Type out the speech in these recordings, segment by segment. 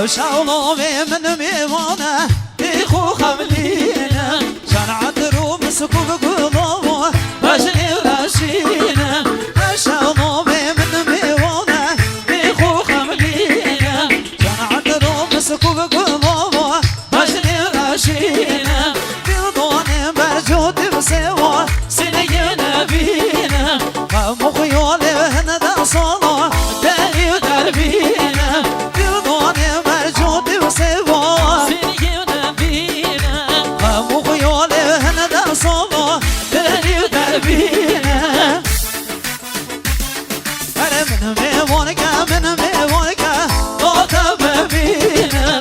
شاولو من ميوانه اخو خملينا شان عدرو مسكو بقلوه بجني راشينا شاولو من ميوانه اخو خملينا شان عدرو مسكو بقلوه بجني راشينا بيضوني برجود بسوا سني نبينا مخيولي هندا صلاة داي دربينا بيضوني برجود بسوا سني نبينا مخيولي هندا صلاة داي دربينا من ميوانك طوطة ببينا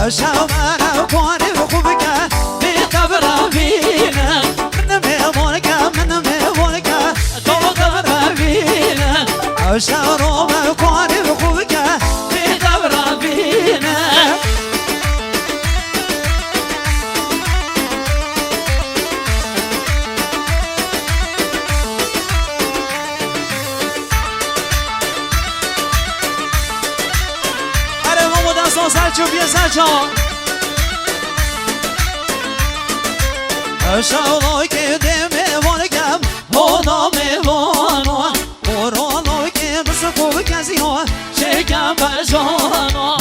شاومانا كواني بخوبك بقبر بينا من ميوانك طوطة ببينا شاوروما كواني بخوبك بقبر بينا Salcio bien salcio Şaolo ki deme volkam Oda me vono Orolo ki mısıkul kaziyo Şekam bajono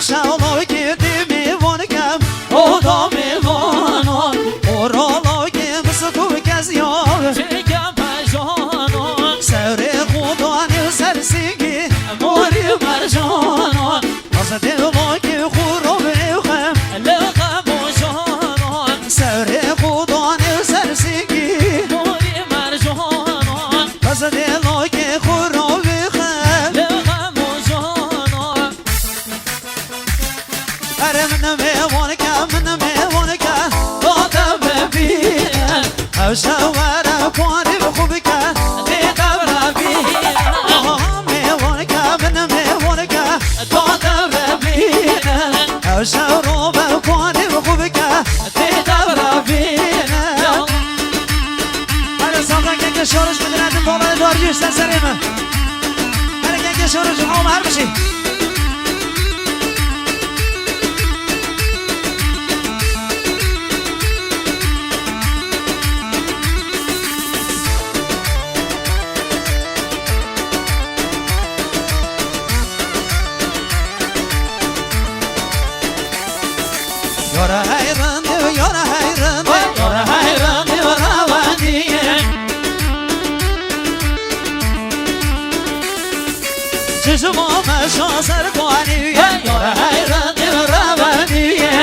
Şaolo ki deme volkam Oda me vono Orolo ki mısıkul kaziyo Şekam bajono Sevre kudani sersigi Mori marjono Azadelo ki khurube kham laqab jono Sevre kudani sersigi Mori marjono Azadelo ki khurube kham laqab jono Aramna me vonika Tata bebina Shawara kwani bkhubika Liqabra bina Tata bebina Shawroba kwani bkhubika Liqabra bina Hadi sağdan genç şoruş müdüretin balayı doğru yüzden serimi Hadi genç şoruş ama her bir şey Yora hayran, yora hayran, yora hayran, yora vadiye. Çizmo meşo serkaniye, yora hayran, yora vadiye.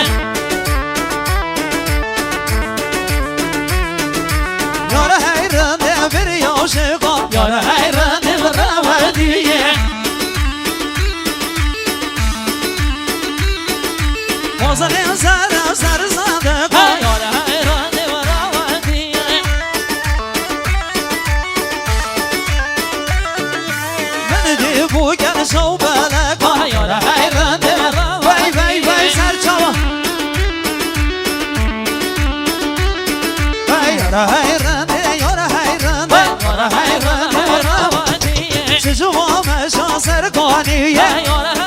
Yora hayran, bir yoşko, yora hayran, yora vadiye. Ozan zara zarzada yora hayran yora vadiye Ben de bu gel şovbala yora hayran yora vay vay vay serçava Yora hayran yora hayran yora hayran yora vadiye Çizuma meşa serkaniye yora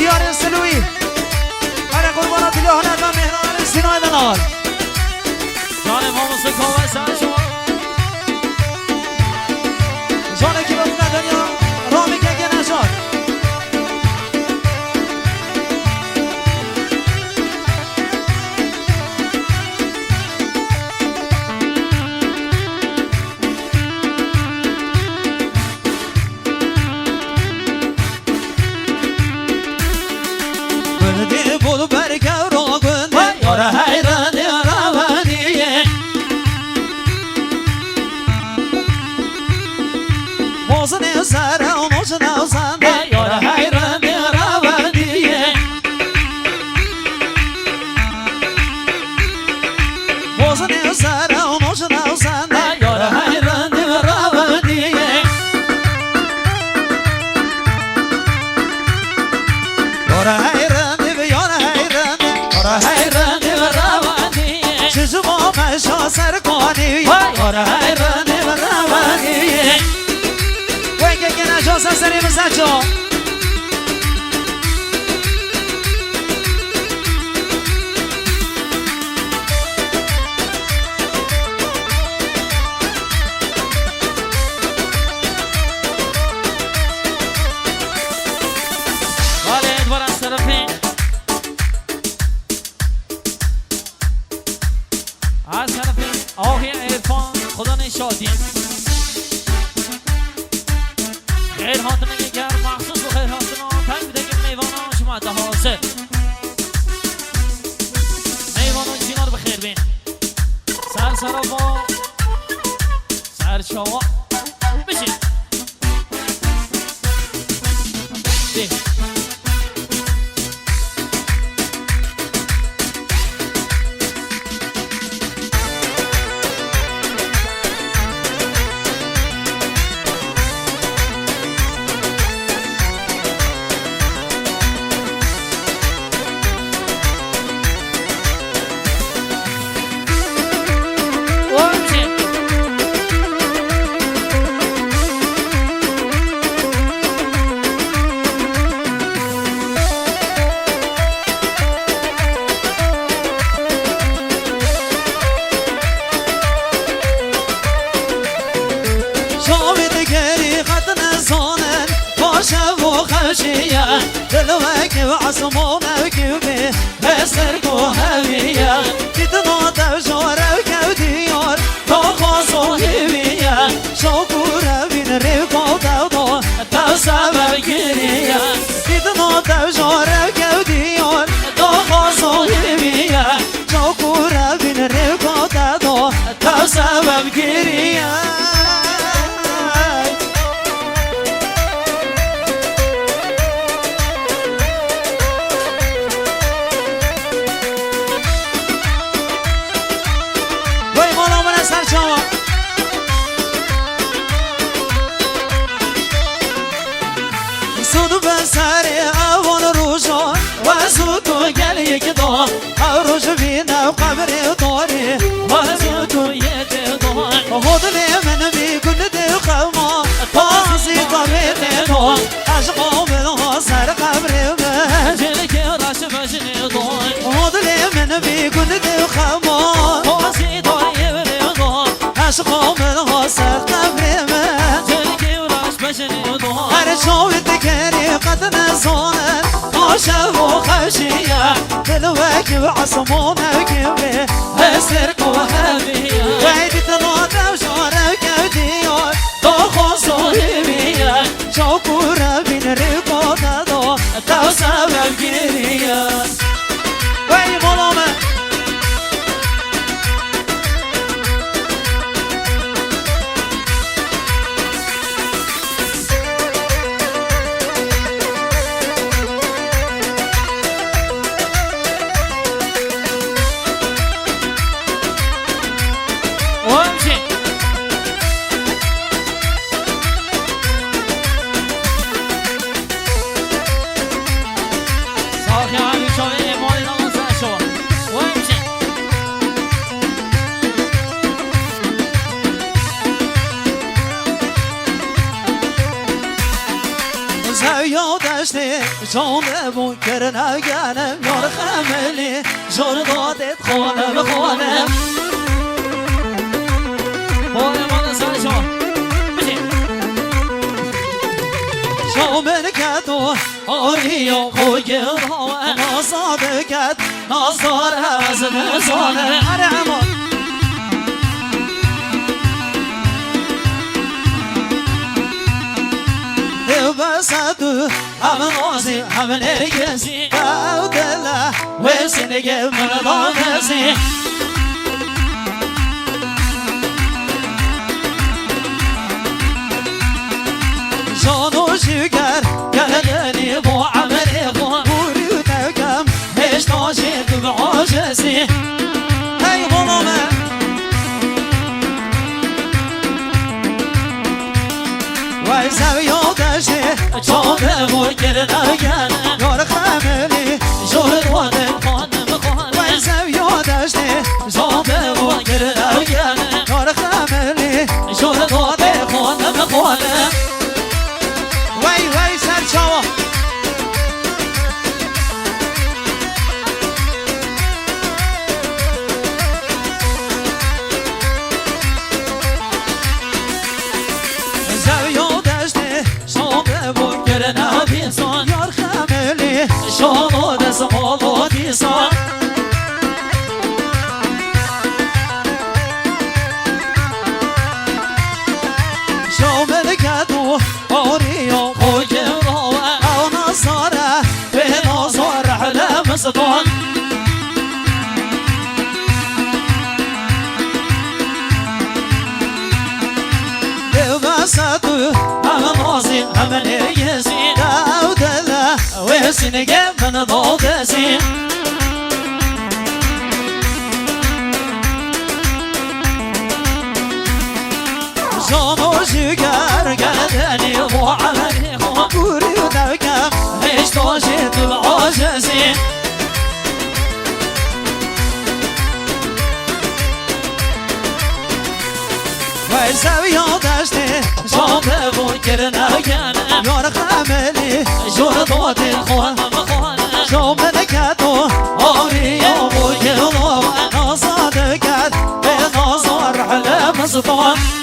ديار السلوي أنا قربانات الله هنا مهران السنة النار جانب هم سكوا سانشوا جانب كي بقول دنيا رامي كي نشار Yora hayran yora vadiye Mozun ezara mozun azanda Yora hayran yora vadiye Mozun ezara mozun azanda Yora hayran yora vadiye Yora hayran yora hayran yora hayran Çizmo meşa serkaniye Yora hayran yora vadiye مسجو سرسري مسجو خیر هاتون گر مخصوص و خیر هاتون تنگ بده که میوانا شما دهاسه میوانا چینار بخیر بین سر سرابا سر شوا بشین دلوك وعصمونك به هسرك وهوية تتنوت وشورك وديار تخص وهوية شكورة بين ريكو تضو تسبب كرية تتنوت وشورك وديار تخص وهوية شكورة بين ريكو تضو تسبب كرية روش فينا وقبري وطوري وزوتو يتدون وخذني من بكل دقمة طاسي طبيعي دون أشقو منه صار قبري ومجلك راش بجني دون وخذني من بكل دقمة طاسي طبيعي دون أشقو منه صار قبري ومجلك راش بجني دون أرشو الذكري قد نزون شافوا خشية دلوك وعصمونك به هسرك وهبية وعيد تنوضع وشورك وديار تخص وهبية شكورة بين ريقو تضو توسب الجرية وعي مظلمة جون منکر نگنم یار خملی جون دادت خانم خانم بای من سرشو بشین شو من کتو آری و خوی رو نازاد کت نازدار از نزانه ارمان بساتو هم نازي هم نرجسي عود الله وسنجي من ضامسي شانو شكر قلقني بو عمري بو بوري وتكم ايش ناشيك بعجزي هاي ظلمه ويسوي جان موکر نگن یار خملی جور خانم خانم خانم ویسم یادشتی جان موکر نگن یار خملی جور خانم خانم خانم بشکی شانو دست مالو دیسان شامل کدو آریا خوی راوه او نصاره به نصار حلم صدان بساتو هم نازين هم نيزين داودلا ويسين جمن ضادسين جانو شجر قدني وعمري خوري ودوكم هيش طاشت العجزين ويسوي داشتي شام بفكرنا كان يور خاملي جور ضوت الخوان شام نكاتو أوري يوم يلو أنا صادقات بنظر على مصطفى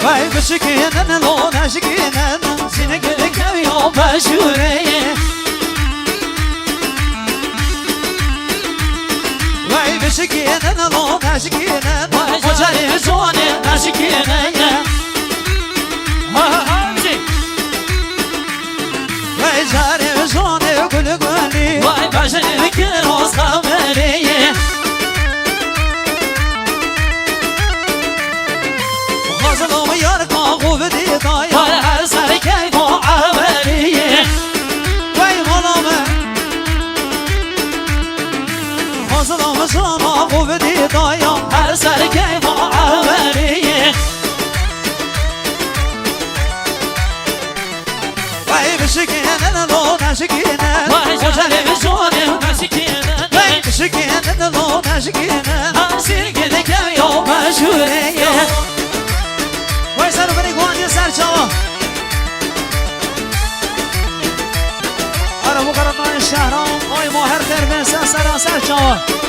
Vay bışıkının lona şıkının seni görüyor başureye Vay bışıkının lona şıkının hocalı zone aşıkının Vay cari zone gülü gülü Vay başını kır olsa vereye غزلهم يرقى غوبدي طايا والعسل كيف عمليه وي ملامه غزلهم شانا غوبدي طايا عسل كيف عمليه وي بشكين لو نشكين وي جوجل بشون نشكين وي بشكين لو نشكين اسير كده يوم مشهوريه سر بری گوانی سر چاوا آره مقرران شهرام آی ماهر تربیت سر چاوا